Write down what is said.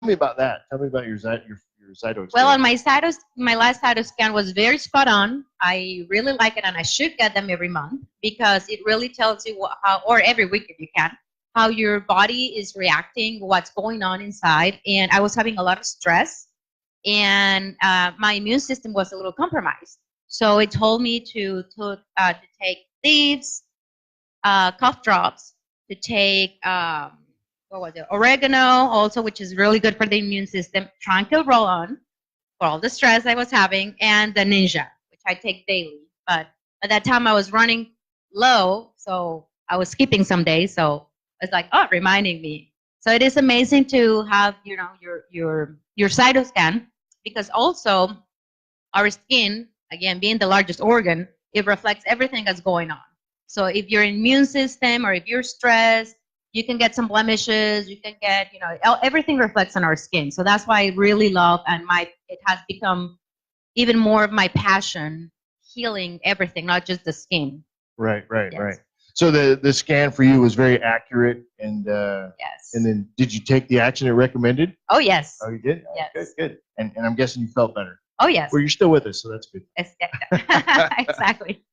me about that. Tell me about your Zyto Well, on experience. my last Zyto scan was very spot on. I really like it, and I should get them every month because it really tells you how, or every week if you can, how your body is reacting, what's going on inside. And I was having a lot of stress, and my immune system was a little compromised. So it told me to take leaves, cough drops, to take what was it, oregano, also, which is really good for the immune system, tranquil roll-on for all the stress I was having, and the Ninja, which I take daily. But at that time, I was running low, so I was skipping some days. So it's like, oh, reminding me. So it is amazing to have, your cytoscan, because also our skin, again, being the largest organ, it reflects everything that's going on. So if your immune system or if you're stressed, you can get some blemishes, you can get, everything reflects on our skin. So that's why I really love, and it has become even more of my passion, healing everything, not just the skin. Right. Yes. So the scan for you was very accurate, and Yes. and then did you take the action it recommended? Oh, yes. Oh, you did? Oh, Yes. Good. And I'm guessing you felt better. Oh, yes. Well, you're still with us, so that's good. Yes, exactly.